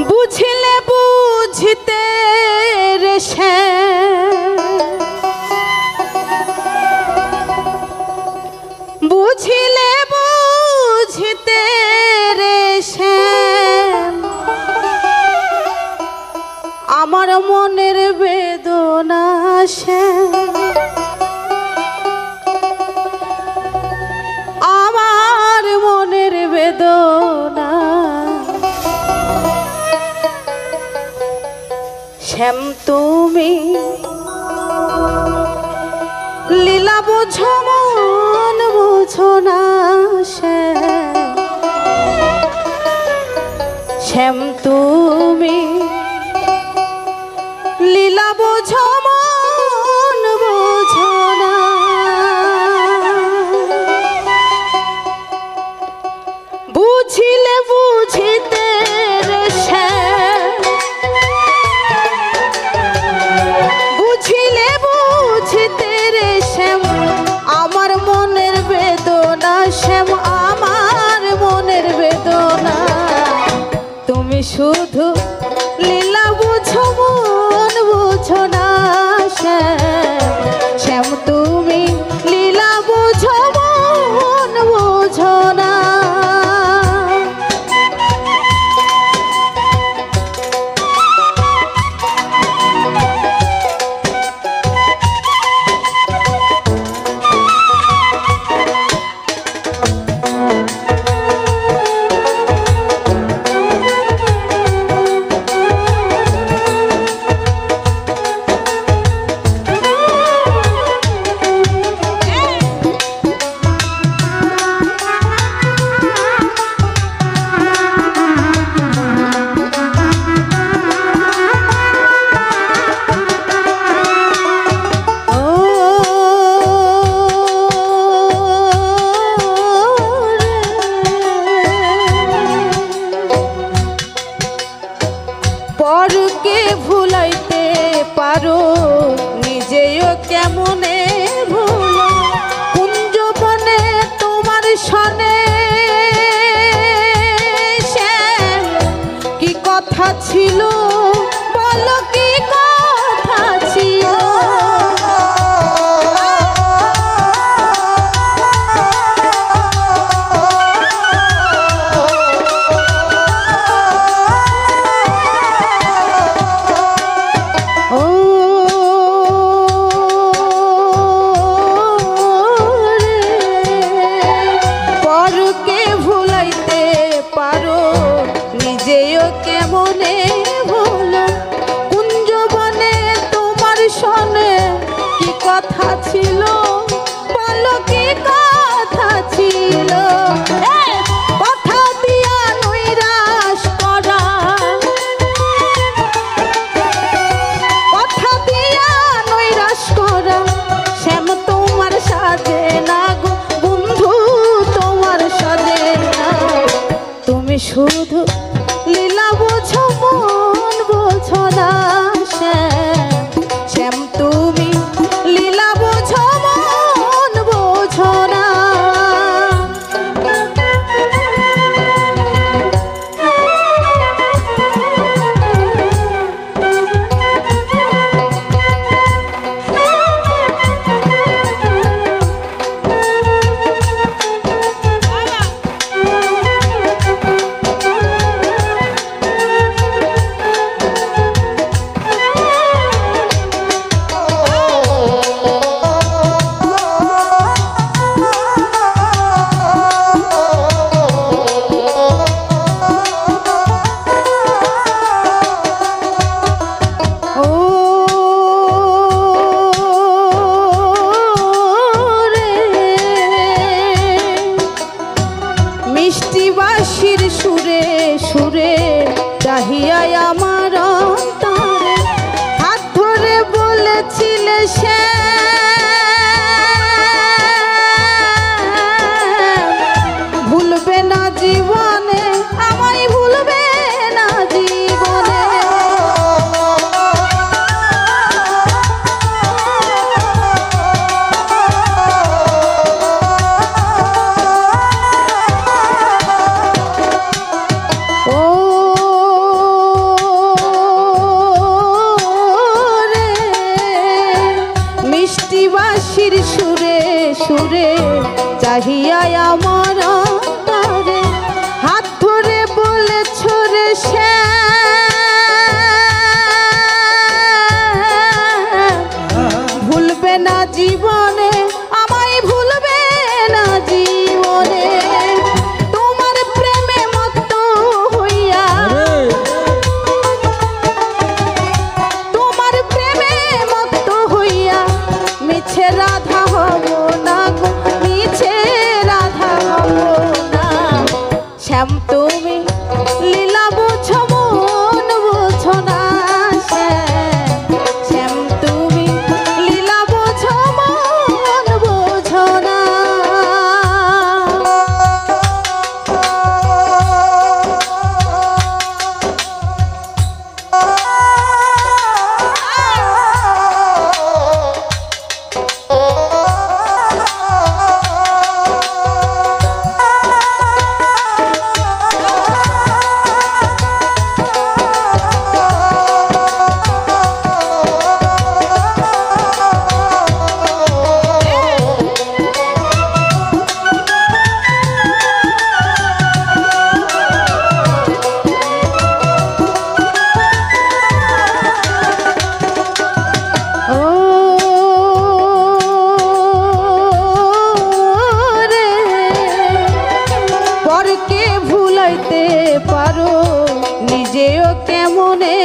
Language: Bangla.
বুঝিলে বুঝিতে রে বুঝিলে বুঝিতে রে আমার মনের বেদনা আমার মনের বেদনা শ্যাম তুমি লীলা বুঝো মন বুঝো না শ্যাম তুমি লীলা বুঝো মন বুঝো না বুঝিলে বুঝিতে রে বুঝিলে বুঝিতে রে শ্যাম আমার মনের বেদনা শ্যাম আমার মনের বেদনা তুমি শুধু লীলা বুঝো মন বুঝো না শ্যাম তুমি লীলা বুঝো মন বুঝো না পরকে ভুলাইতে পারো নিজেও কেমনে ভুলো কুঞ্জবনে তোমার সনে কি কথা ছিল বলো কি কথা ছিল কেমনে ভুলো কুঞ্জবনে তোমার সনে কি কথা ছিল বলো কি কথা ছিল কথা দিয়া নৈরাশ করা কথা দিয়া নৈরাশ করা শ্যাম তোমার সাজে না গো বন্ধু তোমার সাজে না তুমি শুধু লীলা বুঝো মন বুঝো না শ্যাম তুমি লীলা বুঝো মন বুঝো না আমার অন্তরে হাত ধরে বলেছ রে ভুলবে না জীবনে, আমায় ভুলবে না জীবনে। তোমার প্রেমে মত্ত হইয়া, তোমার প্রেমে মত্ত হইয়া মিছে রাধা হব না গো, মিছে রাধা হব না। শ্যাম তুমি লীলা বুঝো মন বুঝো না, শ্যাম তুমি লীলা বুঝো মন বুঝো না। পারো নিজেও কেমনে